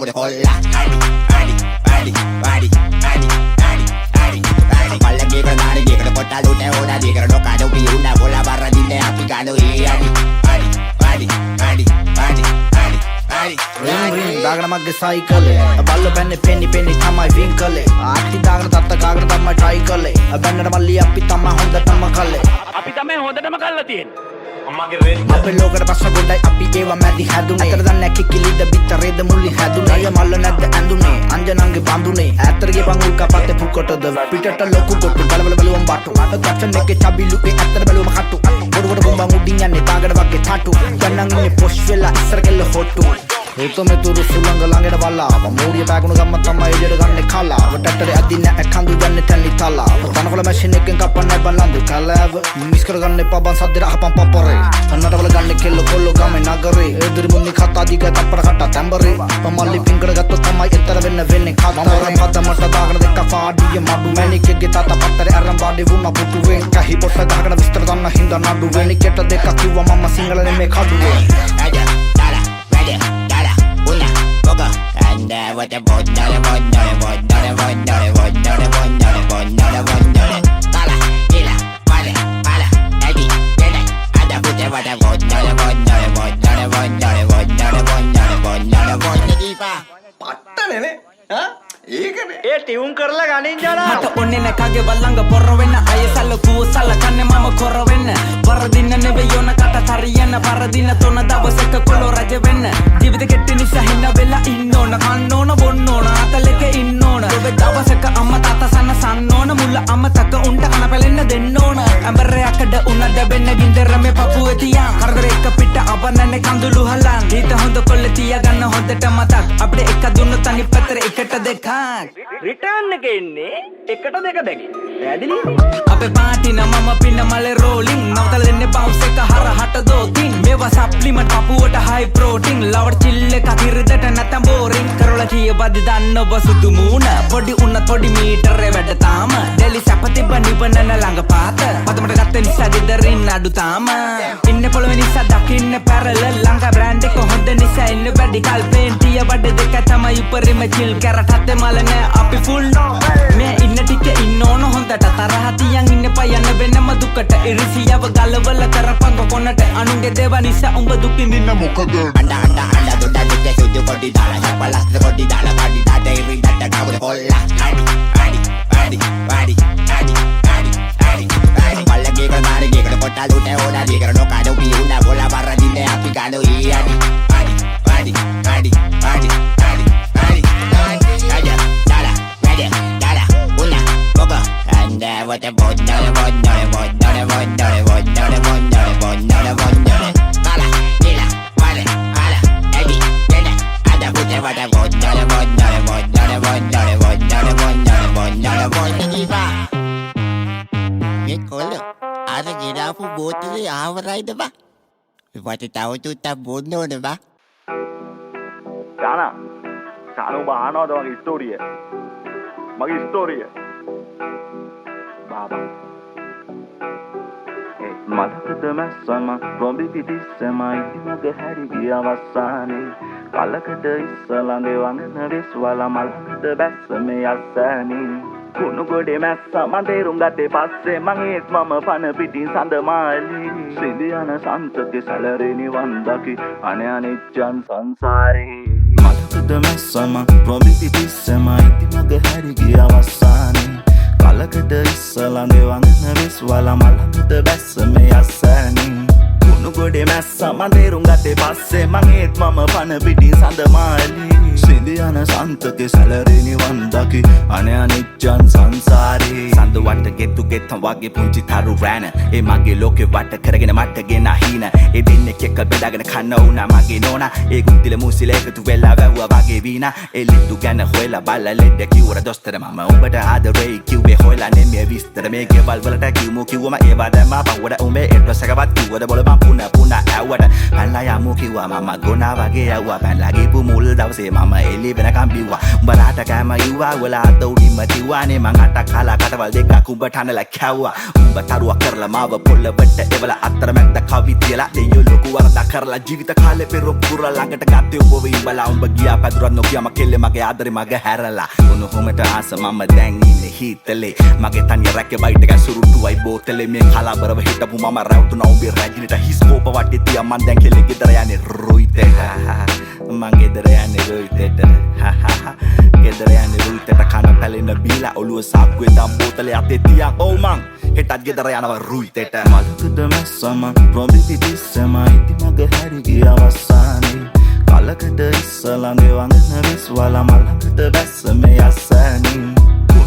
කවුද කොල්ලා අඩි අඩි අඩි අඩි අඩි අඩි අඩි අඩි පල්ලගේ ප්‍රධාන ගේකට පොට්ටල් උට ඕනා දීකර ඩොකාඩ උපි උන්න බොලා වරදින්නේ අපි ගනු ඒ අඩි අඩි අඩි අඩි අඩි අඩි අඩි දාගෙන මගේ සයිකලේ බල්ල පැන්නේ පෙන්නි පෙන්නි තමයි වින් කලේ ආටි දාගෙන තත්ත කාගෙන තමයි ට්‍රයි කලේ බැන්නට මල්ලි අපි තමයි හොඳටම කලේ අපි තමයි හොඳටම කල්ලා තියෙන්නේ අපේ ලෝකෙට පස්ස ගොඩයි අපි ඒවා මැදි හැදුනේ අතර දන්නේ කිකිලිද බිත්තරේද මුල්ලි හැදුනේ අය මල්ල නැද්ද ඇඳුනේ අංජනන්ගේ බඳුනේ ඇතරගේ බංගුල් කපත්තේ පුකොටද පිටට ලොකු කොටු බලබල බලුවම් බටු අත දැක්ෂන් එකේ චබිලු ඒ ඇතර බලුවම කටු බොඩ බොම්බන් උඩින් යන්නේ තාගඩ වගේ ටටු ගන්නන් ඉන්නේ පොෂ් වෙලා ඉස්සර කෙල්ල හොට්ටු ඒතොමෙ තුරු සුලංග ළඟට බලාව මෝරිය බෑගුණු ගම්ම තමයි එළියට ගන්නේ කලාව ටට්ටරේ අදින්න ඇකඳු ගන්නේ තැලි තලාව තනකොළ මැෂින් එකෙන් කපන්නේ බලන්දු කලාව මිස් කරගන්න එපා බන් සද්දේ අහපන් පපරේ කන්නට වල ගන්නේ කෙල්ල කොල්ල ගමේ නගරේ එදිරි මුන්නි කතා දිග තප්පර කට තැඹරේ මල්ලි පිංගඩ ගත්තොත් තමයි එතර වෙන්නේ කතා මම පදමට දාගෙන දෙක පාඩිය මඩු මැනිකගේ තාතා පත්තරේ අරන් බාඩි වුණා පුටුවෙන් කහි පොට ගහගෙන විස්තර දන්න හින්දා නඩු වෙනිකට දෙක කිව්වා මම සිංහල නෙමේ කඩුවේ and what a bondare bondare bondare bondare bondare bondare bondare bondare pala ila pala pala edi dene ada pute what a bondare bondare bondare bondare bondare bondare bondare bondare dipa පට්ටනේ නේ හා ඒකනේ ඒ ටියුන් කරලා ගනින් ජනා මට ඔන්නේ නැකගේ වල්ලංග පොර වෙන්න අයසල්ල කූසල්ල කන්නේ මම කොර වෙන්න වරදින්න නෙවෙයි යොන කට තරියන්න පරදින තොන දවසක කොළො රජ වෙන්න ජීවිත කෙටි නිසා හින්න වෙලා ඉන්න ඕන කන්න ඕන බොන්න ඕන අතලෙක ඉන්න ඕන ඔබ දවසක අම්මා තාත්තා සන්න ඕන මුල්ල අමතක උන්ට කන පැලෙන්න දෙන්න ඕන ඇඹරයකඩ උනද වෙන්න ගින්දර මේ පපුවේ තියා කරදර එක පිට අවනන්නේ කඳුළු හලන් හිත හොඳ කොල්ල තියා ගන්න හොඳට මතක් අපිට එක දුන්න තනි පතර එකට දෙකක් රිටර්න් එක එන්නේ එකට දෙක දෙකේ පැහැදිලි අපේ පාටි නමම පින්න මලේ රෝලින් නවතල දෙන්නේ බවුන්ස් එක හරහට දෝතින් මේවා සප්ලිමන්ට් පපුවට හයි ප්‍රෝටීන් ලවර් චිල් එක කිරිදට නැතම් බෝරින් කරලා කීයවද දන්න ඔබ සුදු මූණ පොඩි උන්න පොඩි මීටරේ වැඩ තාම ඩෙලි සැපති බනිබනන ළඟ පාත පතමට ගත්ත නිසා ගෙදරින් අඩු තාම ඉන්න පොළොවේ නිසා දකින්න පැරල ළඟ බ්‍රෑන්ඩ් එක හොඳ නිසා ඉන්න වැඩි කල්පෙන් තිය වඩ දෙක තමයි උපරිම චිල් කැරට් හතේ මල නෑ අපි ෆුල් මේ ඉන්න ටික ඉන්න ඕන හොඳට තරහ තියන් ඉන්න පයන්න වෙනම දුකට ඉරිසියව ගලවල කරපංග කොනට අනුන්ගේ දේව නිසා උඹ දුක් විඳින්න මොකද anda do da de sudu kodi dala chapalas kodi dala badi da dairy da kawde kolla adi adi adi adi adi adi adi adi pallage kanare gekada pottalu te ona dikara no kadu pi una bola barra dinne api ganu i adi adi adi adi adi adi adi adi dala adi dala una boga and what a bondare bondare bondare bondare bondare bondare bondare bondare pala ila pala pala edi dene ada pute vada bondare bondare bondare bondare bondare bondare bondare bondare diva me kolo ada gira pu bottle ආවරයිද බා වට තව තුත්ත බොන්න ඕනේ බා ජානා ඔබ අහනවද මගේ ස්ටෝරිය බාබා මලකද මැස්සම රොම්බි පිටිස්සම ඉතිමග හැරි ගිය අවසානේ කලකද ඉස්සලඳේ වඟන වෙස්වලා මලකද බැස්ස මේ අස්සනේ කුණු ගොඩේ මැස්ස මන් තේරුම් ගත්තේ පස්සේ මං ඒත් මම පන පිටින් සඳ මාලි සිඳියන සන්තකේ සැලරේ නිවන් දකි අනේ අනිච්චන් සංසාරේ මලකද මැස්සම රොම්බි පිටිස්සම ඉතිමග හැරි ගිය අවසානේ කලකද ඉස්සලඳේ වඟන වෙස්වලා මලකද බැස්ස මේ අස්සනේ කුණු ගොඩේ මැස්ස මන් තේරුම් ගත්තේ පස්සේ මං ඒත් මම පන පිටින් සඳ මාලි සිඳියන සන්තකේ සැලරේ නිවන් දකි අනේ අනිච්චන් සංසාරේ සඳ වට ගෙතු ගෙත්තම් වගේ පුංචි තරු රෑන ඒ මගේ ලෝකේ වට කරගෙන මට ගෙන හින ඒ දෙන්නේ කෙක්ක බෙදාගෙන කන්න උනා මගේ නෝනා ඒ ගුන්තිල මුසිල එකතු වෙලා වැව්වා වගේ වීනා ඒ ලිට්ටු ගැන හොයලා බලලා ලෙඩ කිව්වර දොස්තර මම උඹට ආදරේ කිව්වේ හොයලා නෙමෙයි විස්තර මේ ගෙවල් වලට කිව්වම ඒවා දැම්මා පවුවට උඹේ එඩ්‍රස් එකවත් කිව්වද බොල මම පුන ඇව්වට පැනලා යමු කිව්වා මම ගොනා වගේ යව්වා පැනලා ගිපු මුල්ල දවසේ මම එළි වෙනකම් බිව්වා උඹලාට කෑම ඉව්වා ඔයාලා අත උඩින්ම තිව්වානේ මං අටක් කාලා කටවල් දෙකක් උඹ ටනලා කැව්වා උඹ තරුවක් කරලා මාව පොළවට එවලා අතරමැද්ද කවි තියලා දෙයියෝ ලොකු වරදක් කරලා ජීවිත කාලේ පෙරොම් පුරලා ළඟට ගත්තේ ඔබ ඉඹලා උඹ ගියා පැදුරක් නොකිය මකෙල්ලේ මගේ ආදරේ මග හැරලා උණු හොමට ආස මම දැන් ඉන්නේ හිතලේ මගේ තනිය රැකේ බයිට් එක සුරුට්ටුවයි බෝතලේ මේ කලබරව හිටපු මම රැවටුණා උඹේ රැජිනට හිස්කෝප වටේ තියා මං දැන් කෙල්ලේ ගෙදර යන්නේ රුයිතේට මං ගෙදර යන්නේ රුයිතේට ගෙදර යන්නේ රුයිතේට කන පැලෙන බීලා ඔළුව සාක්කුවේ දම් බෝතලේ අතේ තියා ඔව් මං හෙටත් ගෙදර යනවා රුයිතේට මලකද මැස්සම ප්‍රොම්බි පිටිස්සම ඉති මගේ හැරි ගියා වස්සානේ කලකට ඉස්සලංගේ වංගන විශ්වාලා මලකට බැස්ස මේ අස්සනේ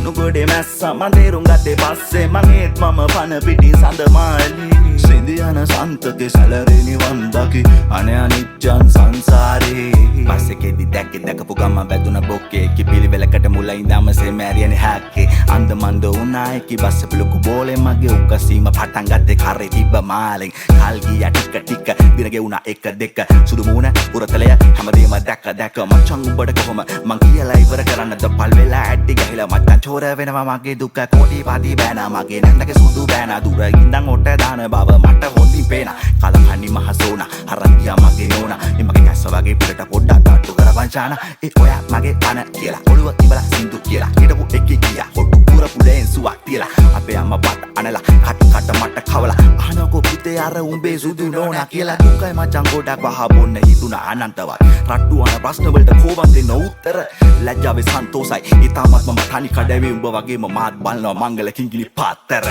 නුගොඩේ මැස්සා මන් තේරුම් ගත්තේ පස්සේ මං ඒත් මම පන පිටින් සඳ මාලි සිඳියන සන්තකේ සැලරේ නිවන් දකි අනේ අනිච්චන් සංසාරේ පස්සේකෙදි දැකපු ගමන් වැදුන බොක්කේ කිපිලිවෙලකට මුල ඉඳන්ම සෙමෑරියනේ හැක්කේ අන්ද මන්ද උනායි කි බස්ස පුලුකු බෝලේ මගේ උකසීම පටන් ගත්තේ කරේ තිබ්බ මාලෙන් කල් ගියා ටික දින ගෙවුනා 1 2 සුදු මූණ උරතලය හැමදේම දැක මචං උඹට කොහොම මං කියලා ඉවර කරන්නද පල් වෙලා ඇඩ්ඩි ගහිලා මචං චෝර වෙනවා මගේ දුක කෝටි පාටි බෑනා මගේ නැන්දගේ සුදු බෑනා දුර ඉඳන් ඔට දාන බව මට හොඳින් පේනා කලකණි මහසෝනා හරන්තියා මගේ නෝනා මගේ කැස්ස වගේ පිටට පොඩ්ඩක් අට්ටු කරවංචාන ඒ ඔයා මගේ පන කියලා ඔළුව ඉබලා සින්දු කියලා හිටපු එකේ ගියා හොට්ටු පුර පුලෙන් සුවක් තියලා අපේ අම්මා බත් අනලා කට මට කවලා අහනකෝ පුතේ අර උඹේ සුදු නෝනා කියලා දුකයි මචං ගොඩක් වහ බොන්න හිතුණා අනන්තවත් රට්ටු අන ප්‍රශ්න වලට කෝවන් දෙන්න උත්තර ලැජ්ජාවේ සන්තෝසයි ඊටමත් මම තනි කඩවේ උඹ වගේම මාත් බලනවා මංගල කිංගිලි පාත්තර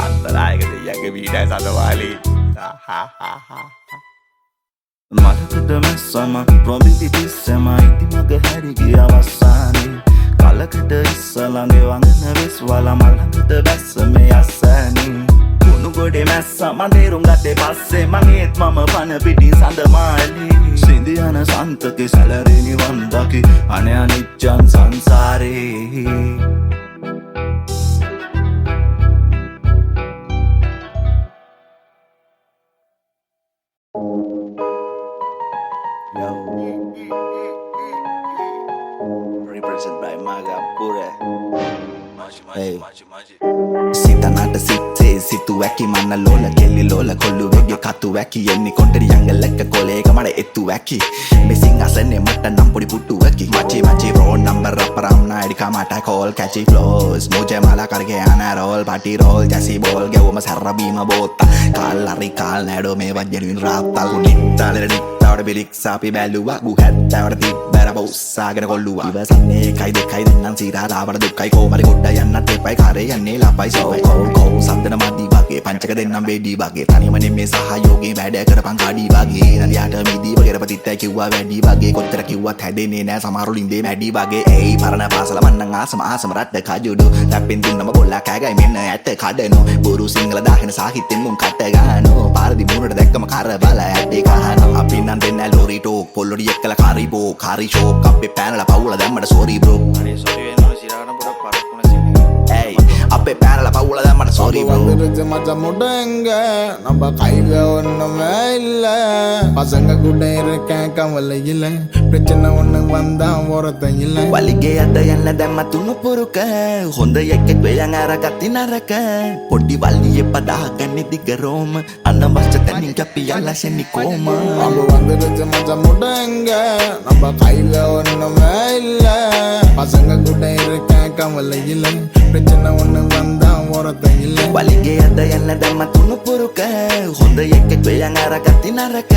අන්තරායකට යගේ වීඩයි සඳවාලි මලකද මැස්සම ප්‍රොම්බි පිටිස්සම ඉති මගේ හැරි ගියා වස්සානේ කලකට ඉස්සලංගේ වංගන විශ්වාලා මලකද බැස්ස මේ අස්සනේ නුගොඩේ මැස්සා මන් තේරුම් ගත්තේ පස්සේ මං ඒත් මම පන පිටින් සඳ මාලි සිඳියන සන්තකේ සැලරේ නිවන් දකි අනේ අනිච්චන් සංසාරේ Represent by Magapura. Hey. Sitanata sitte situ waki manna lola kelli lola kollu vege katu waki enni konteri yangalakka kolega mada ettu waki missing asane matta nam podi puttu waki machi roll number apparam na edika mata call catchy flows moje mala karge ana roll party roll jasi ball gewuma sarra bima botta kal lari kal nado me wajjerin raattal nittale nittawada biliksa api baluwa bu hattawada tibbara boussaගෙන කොල්ලුවා ඉවසන්නේ එකයි දෙකයි දෙන්නම් සීරාදාවට දුක්ඛයි කොමරි ගොඩ යන්නත් එපයි කාරේ යන්නේ ලපයි සෝයි කෝ සම්දන මදි වගේ පංචක දෙන්නම් බෙඩි වගේ තනියම නෙමේ සහයෝගේ වැඩ කරපන් කාඩි වගේ නදියාට මිදි වගේ රපතිත්තයි කිව්වා වැඩි වගේ කොච්චර කිව්වත් හැදෙන්නේ නෑ සමහරු ලින්දේ මැඩි වගේ ඒයි පරණ පාසල මන්නම් ආසම රට්ට කජුඩු ලැප්පෙන් දුන්නම කොල්ලා කෑගයි මෙන්න ඇත්ත කඩනෝ බොරු සිංහල දාගෙන සාහිත්‍යෙන් මුන් කට ගන්නෝ පාරදි මුණට දැක්කම කර බල ඇටේ කහනෝ අපි නම් දෙන්න ලෝරි ටෝක් පොල්ලොඩි එක්කලා කාරිබෝ කාරි ෂෝක් අපේ පැනලා පවුල දැම්මට සෝරි බ්‍රෝ අනේ සෝරි වෙනවා සිරාන පොඩක් පරක්කුණ සින්නේ ඒයි අපේ පැනලා පවුල දැම්මට සෝරි බ්‍රෝ வந்துருச்சு மச்சான் முடங்க நம்ம கையில ஒண்ணுமே இல்ல பசங்க கூட இருக்கேன் கவலை இல்ல பிரச்சனை ஒண்ணு வந்தா ஒருத்தன் இல்ல වලිගේ අත යන්න දැම්ම තුනු පුරුක හොඳ එකෙක් වෙයන් අරගත්ති නරක පොඩි වල්ලියේ පදාගන්නේ දිගරෝම අනවශ්‍ය තැනින් කැපියලා ෂෙනි කොම நம்ம வந்துருச்சு மச்சான் முடங்க நம்ம கையில ஒண்ணுமே இல்ல பசங்க கூட இருக்கேன் கவலை இல்ல பிரச்சனை ஒண்ணு வந்தா ஒருத்தன் இல்ல වලිගේ අත යන්න දැම්ම තුනු පුරුක හොඳ එකෙක් වෙයන් අරගත්ති නරක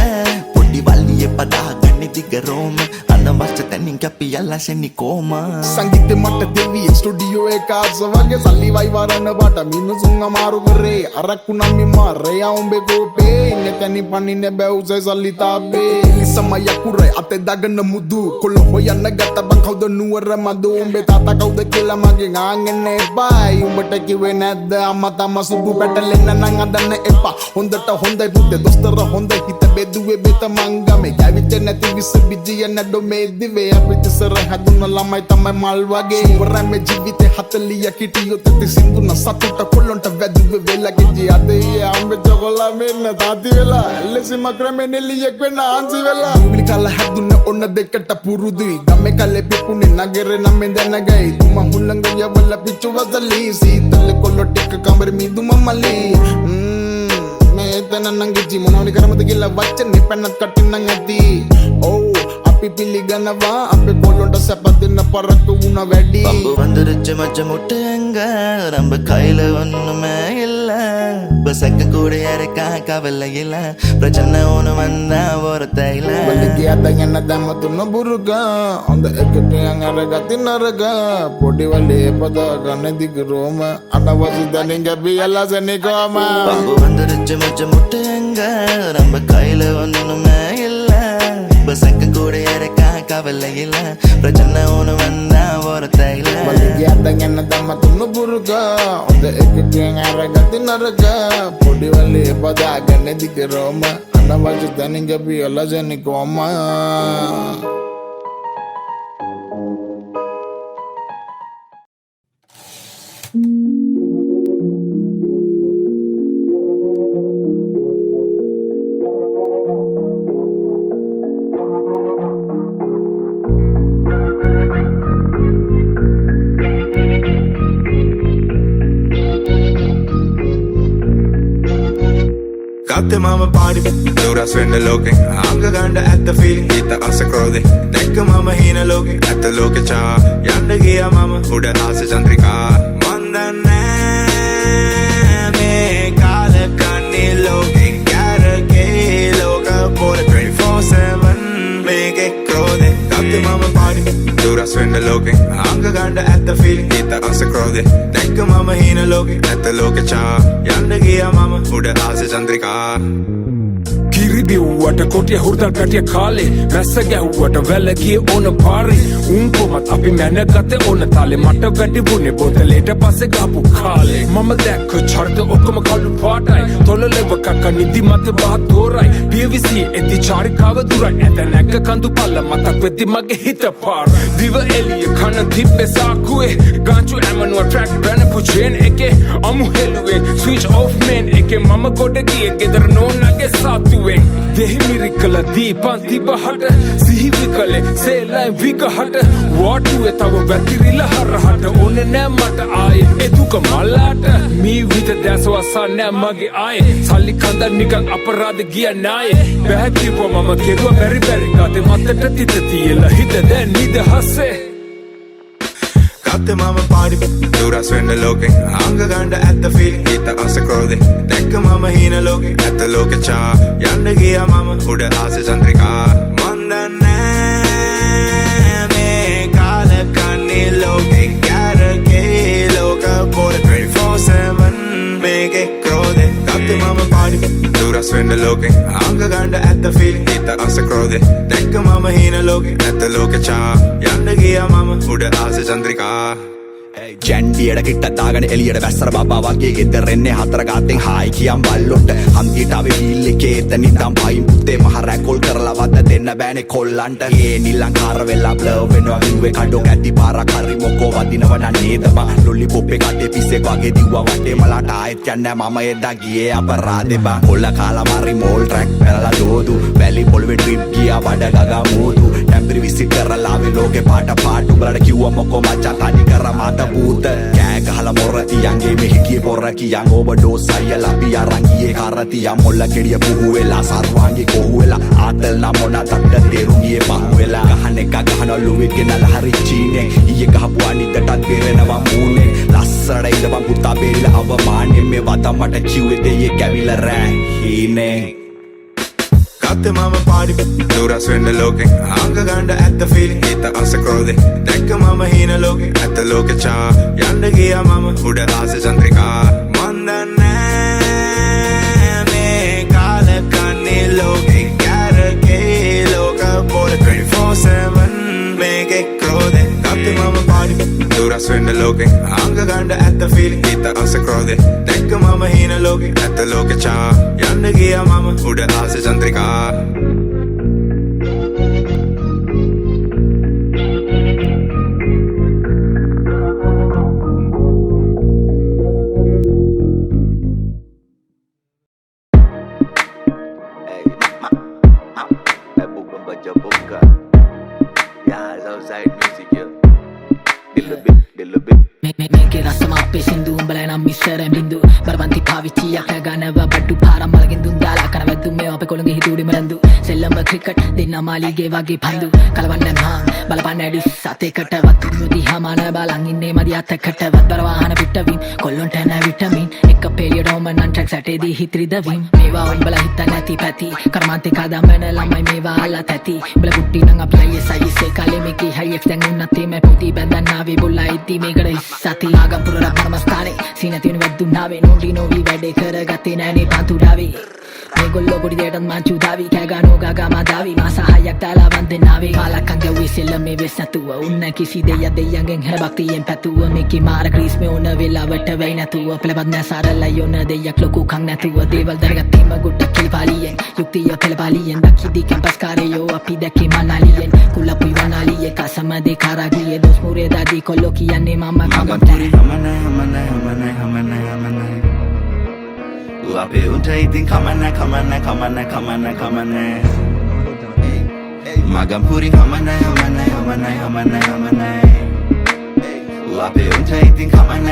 පොඩි වල්ලියේ පදාගන්නේ දිගරෝම අනවශ්‍ය තැනින් කැපියලා ෂෙනි කොම සංගීත මට දෙවි ස්ටුඩියෝ එක ආසවගේ සල්ලි වයි වරන බට මිනිසුන් අමාරු කරේ අරක්කු නම් මාරේ ආඹේ කෝපේ ඉන්නේ තනි පනින්නේ බැවුසේ සල්ලි තාපේ සමය කුරයි අතේ දාගෙන මුදු කොළ හොයන්න ගත්ත බං කවුද නුවර මදු උඹේ තාත්තා කවුද කියලා මගෙන් ආගෙන එපායි උඹට කිව්වේ නැද්ද අම්මා තාම සුදු පැටලෙන්න නම් අදන්න එපා හොඳට හොඳයි පුතේ දොස්තර හොඳ හිත බෙදුවේ බෙත මංගමේ ගැවිත නැති විස බිජිය නැඩෝ මේ දිවේ අපිට ඉස්සර හැදුන ළමයි තමයි මල් වගේ ඉවරයි මේ ජීවිතේ 40 කිටියොත් තිසින්දුන සතුට කොල්ලොන්ට වැදුවේ වෙලගේ අදේ අම්බ චොකලා මෙන්න තාති වෙලා එල්ලෙසිම ක්‍රමෙන් එළියෙක් වෙන්න ආන්සි වෙලා විලි කලා හැදුන ඔන්න දෙකට පුරුදුයි ගමේ කලේ පිපුනේ නගරේ නම් දැනගයි තුම හුල්ලංග යවල පිච්චු වසලී සීතල කොල්ලො ටික කමර මිදුම මලි මේ තන නංගිජි මොනවනි කරමද කියලා වචනේ පැනත් කටින් නම් ඇති ඕ අපි පිළිගනවා අපේ කොල්ලොන්ට සැප දෙන්න පරක්ක වුණ වැඩි பம்பு வந்துருச்சு மச்ச முட்டைங்க ரொம்ப கையில ஒண்ணுமே இல்ல பசக்க கூட யாருக்கா கவலை இல்ல பிரச்சனை ஒண்ணு வந்தா ஒருத்தையில බලිගිය අතගෙන දැම්ම තුන බුරුග හොඳ එකට අරගති නරග පොඩි වලේ පදාගන්න දිගරෝම අනවසි දනින් ගැබියලා සෙනිකෝම பம்பு வந்துருச்சு மச்ச முட்டைங்க ரொம்ப கையில ஒண்ணுமே இல்ல பசக்க கூட யாருக்கா கவலை இல்ல பிரச்சனை ஒண்ணு வந்தா ஒருத்தையில බලිගිය අතගෙන දැම්ම තුන බුරුග හොඳ එකට අරගති නරග පොඩි වලේ පදාගන්න දිගරෝම අනවසි දනින් ගැබියලා සෙනිකෝම Got the mama party, Duras when the looking. I'm gonna at the feeling, get the asa crowded. Take a mama hina looking at the local cha. Yanda gia mama, Uda asa Chandrika. Mandana me kala kani looking. Gara ke loka for 24/7. Make it crowded. Got the mama party, Duras when the looking. I'm gonna at the feeling, get the asa crowded. Take a mama hina looking at the local cha. Yanda gia mama, Uda asa Chandrika. කිරි දිව්වට කොටිය හුරතල් පැටිය කාලේ මැස්ස ගැහුවට වැලගිය ඕන පාරේ උන් කොමත් අපි මැනගත්තේ ඕන තාලේ මට වැඩි වුණේ බෝතලේට පස්සේ ගාපු කාලේ මම දැක්ක චරිත ඔක්කොම කළු පාටයි තොලලෙව කක්ක නිදි මත බහත් තෝරයි පියවිසි එති චාරිකාව දුරයි ඇත නැග්ග කඳු පල්ල මතක් වෙද්දි මගේ හිත පාර දිව එළිය කන දිබ්බේ සාකුවේ ගාංචු ඇමනුව ට්‍රැක් බැනපු චේන් එකේ අමු හෙළුවේ ස්විච් ඔෆ් මේන් එකේ මම ගොඩ ගියේ ගෙදර නෝන්නගේ සාතුවේ දෙහිමිරි කළ දීපන් තිබහට සිහිවි කළේ සේලයින් විකහට වාටුවේ තව වැතිරිල හරහට ඕනේ නෑ මට ආයේ එදුක මල්ලාට මී විත දැසවසා නෑ මගේ ආයේ සල්ලි කඳ නිකන් අපරාධ ගිය නායේ බෑකිපෝ මම කෙරුව බැරි බැරි ගාතේ මතට තිත තියලා හිත දැන් නිදහසේ Got the mama party, Duras when the looking. I'm gonna at the feeling, get the asa crowded. Take a mama hina looking at the local cha. Yanda gia mama, Uda asa Chandrika. Mandana me kala kani looking. Gara ke loka for 24/7. Make it crowded. Got the mama party, Duras when the looking. I'm gonna at the feeling, get the asa crowded. Take a mama hina looking at the local cha. Yanda gia mama, Uda asa Chandrika. ජැන්ඩියට කිට්ට දාගෙන එළියට වැස්සර බබා වගේ ගෙදරෙන්නේ හතර ගාතෙන් hi කියම් බල්ලොට හන්දියට ආවේ wheel එකේ එතන ඉඳන් පයින් පුතේ මහ රැකොල් කරලා වද දෙන්න බෑනේ කොල්ලන්ට ඒ නිලංකාර වෙලා බ්ලර් වෙනවා කිව්වේ කඩෝ කැටි පාරක් හරි මොකෝ වදිනව නේද බා ලොලි පොප් එක කඩේ පිස්සෙක් වගේ දිව්වා වටේ මලට ආයෙත් යන්නේ මම එදා ගියේ අපරාදේ බා කොල්ල කාලා මාරි මෝල් ට්‍රැක් පෙරලා දෝදු වැලි පොල්වේ ට්‍රිප් ගියා වඩ ගගා මෝදු ටැම්පරි විසිට් කරලා ආවේ ලෝකේ පාට පාට උඹලට කිව්වා මොකෝ මචං තනි කර මාත බූත කෑ ගහලා මොර තියන්ගේ මෙහි කියේ පොර කියන් ඕවර්ඩෝස් අයලා අපි අරන් ගියේ කරතිය මොල්ල කෙඩිය පුහු වෙලා සර්වාංගේ කොහු වෙලා ආතල් නම් මොන තත්ත දෙරුණියේ පහු වෙලා ගහන එක ගහනලු වෙගෙන හරි චීනේ ඊයේ ගහපු අනිද්දටත් බේරෙනවා මූනේ ලස්සඩ ඉඳපන් පුතා බේරිලා අවමානෙ මේ වත මට කිව්වේ දෙයේ කැවිලා රෑ හීනේ Got the mama party, Duras when the looking. I'm gonna at the feeling, get the asa crowded. Take a mama hina looking at the local cha. Yanda gia mama, Uda asa Chandrika. Mandana me kala kani looking. Gara ke වෙන්න ලෝකෙන් අංග ගන්න ඇත්ත feeling හිත අස ක්‍රෝධේ දැක්ක මම හීන ලෝකෙ ඇත්ත ලෝකෙ චා යන්න ගියා මම උඩ ආස චන්ද්‍රිකා මේකේ රසම අපේ සින්දු උඹලා නම් මිස්සර බින්දු බරපන්ති පාවිච්චියක් ගන්නව බඩු පාරම් වලකින් දුම් දාලා කරන වැද්දු මේ අපේ කොළඹ හිතුවුඩි මරන්දු සෙල්ලම ක්‍රිකට් දෙන්න මාලිගේ වගේ පන්දු කලවන්න මහා බලපන්න ඇඩි සතේකට වතුරු දිහාමන බලන් ඉන්නේ මදි අතකට වදර වාහන පිටවින් කොල්ලොන්ට නැ විටමින් එක පෙරියඩ් ඕම නන් ට්‍රැක් සැටේදී හිත්‍රිදවින් මේවා උඹලා හිත නැති පැති කර්මාන්තේ කදමන ළමයි මේවා අල්ලා තැති උඹලා කුට්ටි නම් අපි අයියේ කාලේ මේකේ හයියක් දැන් උන්නත් මේ පුටි බැඳන් ආවේ බොල්ලා ඉති මේකට සති ආගම්පුර රත්නමස්ථානේ සීනතින වැද්දුනාවේ නෝඩි නොවි වැඩේ කරගත්තේ නෑනේ පන්තුඩාවේ මේගොල්ලෝ පොඩි දෙයටත් මංචු දාවි කෑගානෝ ගාගා මාදාවි මාසහයක් දාලා වන්දනාවේ කාලක්කන් ගැව්වේ සෙල්ලම් මේ වෙස් නැතුව උන්න කිසි දෙයක් දෙයියන්ගෙන් හැර භක්තියෙන් පැතුව මේකේ මාර ක්‍රීස් මේ ඕන වෙලාවට වෙයි නැතුව පළපත් නැ සරලයි ඕන දෙයක් ලොකු කන් නැතුව දේවල් දරගත්තීම ගුට්ට කිලිපාලියෙන් යුක්තිය පෙළපාලියෙන් දක්කිදී කැම්පස් කාරයෝ අපි දැක්කේ මනාලියෙන් කුලපුයි වනාලියේ කසම දෙකාරාගියේ දොස් මුරේ දාදී කොල්ලෝ කියන්නේ මම කමතරේ අපේ උන්ට ඉතින් කමන්න මගම් පුරි කමන්න අපේ උන්ට ඉතින් කමන්න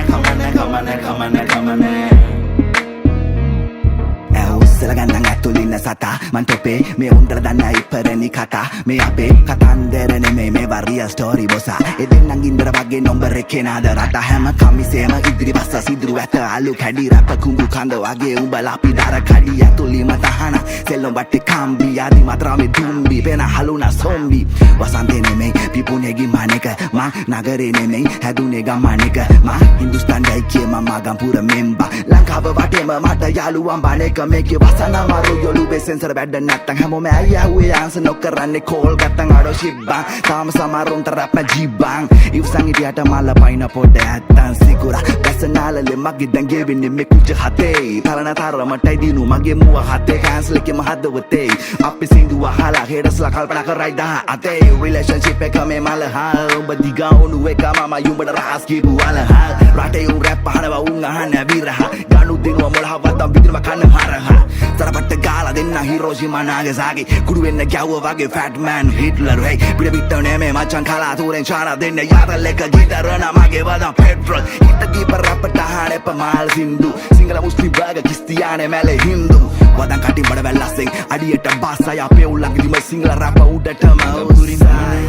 ඇවුස්සල ගන්නන් ඇතුලින්න සතා මන් තොපේ මේ උන්දර දන්න ඉපරණි කතා මේ අපේ කතන්දර නෙමේ මේවා රියල් ස්ටෝරි බොසා එදෙන්නන් ඉන්දර වගේ නොම්බර එකේ නාද රට හැම කමිසේම ඉදිරි පස්ස සිදුරු ඇත අලු කැඩි රැප කුඹු කඳ වගේ උඹලා අපි දර කඩි ඇතුලිම තහන සෙල්ලොම් බට්ටේ කම්බි ආදි මත්‍රාමේ දුම්බි පෙන හලුනා සොම්බි වසන්තේ නෙමේ පිපුනේ ගිමනක මං නගරේ නෙමේ හැදුනේ ගමනක මං හින්දුස්තාන් ගයිකේ මම මගම්පුර මෙම්බා ලංකාව වටේම මට යාළුවන් බණේක මේකේ වසනා මාරු යොලු බෙසෙන්සර් බැඩ නැත්තම් හැමෝම ඇයුවේ ආන්සර් නොකරන්නේ කෝල් ගත්තන් අඩෝ ෂිබ්බා තාම සමරුන්ට රැප් ජීබ්බන් ඉවසන් ඉදියට මල පයින් පොඩ ඇත්තන් සිකුරා බැසනාලලේ මගේ දැන් ගෙවෙන්නේ මේ කුජ හතේ තරණ තරමටයි දිනු මගේ මුව හතේ කැන්සල් එකේ මහදවතේ අපි සින්දු අහලා හෙඩස්ලා කල්පනා කරයි දහ අතේ රිලේෂන්ෂිප් එක මේ මල හා ඔබ දිගා උණු එක මම යුඹට රහස් කිව්ව අලහා රටේ උන් රැප් අහනවා උන් අහන්නේ විරහ ගනු දිනුව මොළහවත් විදිනම කන්න හරහා තරපට්ට ගාලා දෙන්න හිරෝෂිමා නාගසාකි කුඩු වෙන්න ගැව්ව වගේ ෆැට් මෑන් හිට්ලර් hey පිට පිට නෙමේ මචං කලාතුරෙන් චාන දෙන්න යාතල් එක ගිටරන මගේ වදන් පෙට්‍රල් හිට ගීප රැප්ට අහන්නේ පමාල් සින්දු සිංගල මුස්ලිම් බර්ග කිස්තියානේ මැලේ හින්දු වදන් කටින් බඩ වැල්ලස්සෙන් අඩියට බාසය අපේ උල්ලන්ගිදිම සිංගල රැප උඩටම උරිසානේ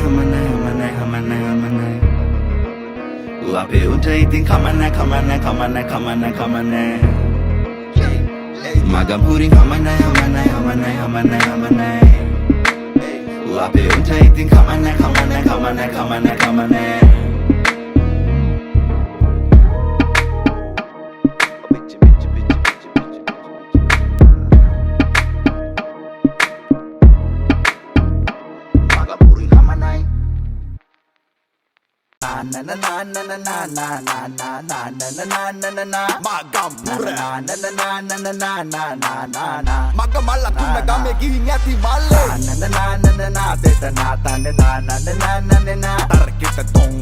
අපේ උන්ට ඉතින් කමන්න මගම් පුරි කමන්න අපේ උන්ට ඉතින් කමන්න මගමල්ල තුන්න ගමේ ගිහින් ඇති මල්ලේ තරකිට තොන්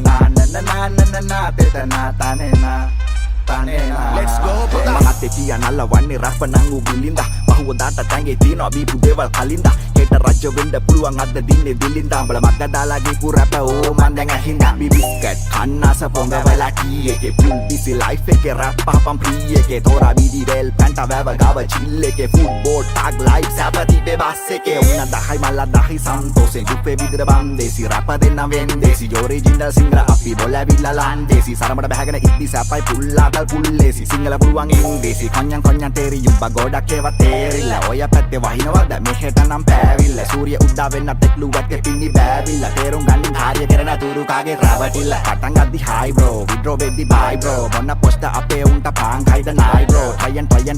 Let's go මගත් පියා නල්ල වන්නේ රැප නං උබිලින්ද බහුවදාට තැන්ගේ තියනවා බීපු දේවල් කලින්ද හෙට රජ වෙන්න පුළුවන් අද දින්නේ විලින්ද උඹලා මග දාලා ගිපු රැප ඕ මන් දැන් ඇහින්දා බිබිස්කට් කන්නාස පොංග වෙලා කී එකේ ෆුල් බිසි ලයිෆ් එකේ රැප් පහපම් ප්‍රී එකේ තෝරා බීඩි රෙල් පැන්ටා වැව ගාව චිල් එකේ ෆුට්බෝල් ටැග් ලයිෆ් සැපති බස් එකේ උන්න දහයි මල්ලා දහයි සන්තෝෂෙන් දුපේ විදිර බන්දේසි රැප දෙන්න වෙන්දේසි ඔරිජිනල් සිංගල අපි බොලවිලා ලන්දේසි සරමට බහගෙන ඉද්දි සැපයි පුල්ලාතල් පුල්ලේසි සිංගල පුළුවන් ඉංග්‍රීසි කොඤ්ඤන් තේරි යුබ්බ ගොඩක් ඒවා තේරිලා ඔය පැත්තේ වහිනවද මෙහෙට නම් පෑ ඇවිල්ල සූරිය උද්දා වෙන්න තෙක්ලුවත් පින්නි බෑවිල්ල තේරුම් ගන්න කාර්ය කරන තුරු කාගේ රවටිල්ල පටන් ගද්දි හයි බ්‍රෝ විඩ්‍රෝ වෙද්දි බයි බ්‍රෝ මොන්න පොස්ට අපේ උන්ට පාන් කයිද නයි bro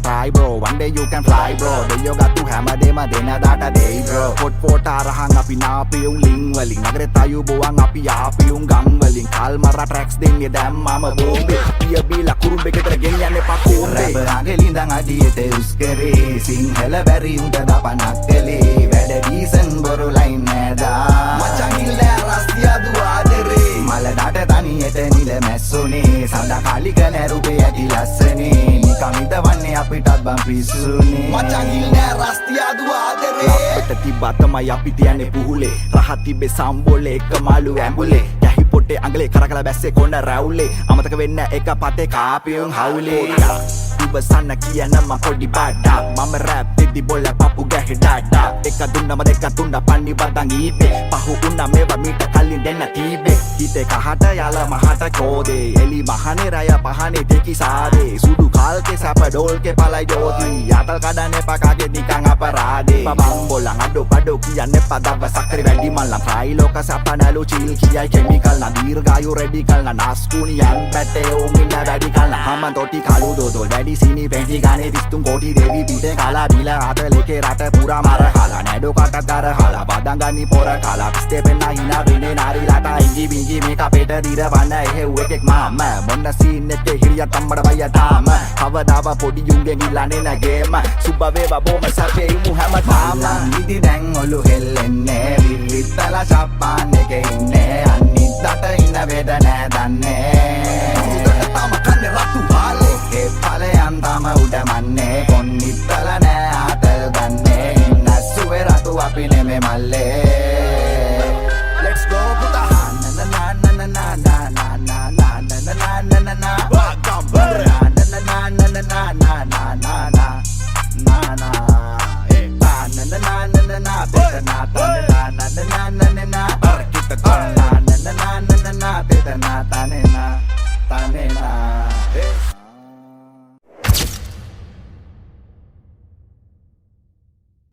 try bro one day you can fly bro දෙයෝ ගත්තු හැමදේම දෙන දාට දෙයි bro පොට් පොට අරහන් අපි නාපියුම් ලිං වලින් නගරෙත් අයුබෝවන් අපි ආපියුම් ගම් වලින් කල්මර ට්‍රැක්ස් දෙන්නේ දැම්මම බෝම්බේ පිය බීලා කුරුම්බෙකට ගෙනියන්නේ පකෝම්බේ රැප් ආගෙලින්දන් අඩියට උස් කරේ සිංහල බැරි උන්ට දපනක් කලේ වැඩ ඩීසන් බොරු ලයින් නෑදා මචං ඉල්ලෑ රස්තිය දුආදරේ මලඩට තනියට නිල මැස්සුනේ සඳ කාලික නැරුපේ ඇති ලස්සනේ නිකමිද වන්නේ අපිටත් බම් පිස්සුනේ මචං ඉල්ලෑ රස්තිය දුආදරේ අපිට තිබ්බා තමයි අපි තියන්නේ පුහුලේ රහත් තිබ්බේ සම්බෝලේ එක මාළු ඇඹුලේ යහි පොට්ටේ අඟලේ කරකලා බැස්සේ කොන්න රැවුලේ අමතක වෙන්න එක පතේ කාපියුන් හවුලේ ඉවසන්න කියන මම පොඩි බඩා මම රැප් දෙදි බොල පපු ගැහි ඩාඩා එක දුන්නම දෙක තුන්න පන්නි බදන් ඊපේ පහු උන්න මේවා මීට කලින් දෙන්න තීබේ හිතේ කහට යාල මහට කෝදේ එලි මහනේ රය පහනේ දෙකි සාදේ සුදු කාල්කේ සැප ඩෝල්කේ පලයි ජෝති යතල් කඩන්නේ පකාගේ නිකන් අපරාදේ බබම් බොලන් අඩෝ කියන්නේ පදව සක්‍රි වැඩි මල්ලන් ෆ්‍රයි ලෝක සපනලු චිල් කියයි කෙමිකල් නා දීර්ඝායු රෙඩිකල් නා නාස්කුනියන් පැටේ උමින්න රැඩිකල් නා හමන් තොටි කලු දෝදෝ වැඩි සිනි පැටි ගානේ 33 කෝටි දෙවි පිටේ කාලා බීලා අතලේකේ රට පුරා මාර හාලා නැඩෝ කටත් දර හාලා බදන් ගන්නි පොර කාලා පිස්තේ පෙන්න හිනා වෙන්නේ නාරි ලාටා ඉංගි බිංගි මේක අපේට දිර වන්න එහෙව් එකෙක් මාම මොන්න සීන් එකේ හිරිය තම්බඩ බය තාම කවදාව පොඩි යුන්ගෙන් ඉල්ලන්නේ නැගේම සුබ වේවා බොම සපේ ඉමු හැමදාම ඉදි දැන් ඔලු හෙල්ලෙන්නේ විවිත්තල ෂප්පාන් එකේ ඉන්නේ අනිද්දාට ඉන්න වේද නෑ දන්නේ උදට තම කන්නේ රතු හාලේ ඒ ඵලයන් තම උඩමන්නේ කොන්නිත්තල නෑ ආතල් ගන්නේ ඉන්න සුවේ රතු අපි නෙමෙ මල්ලේ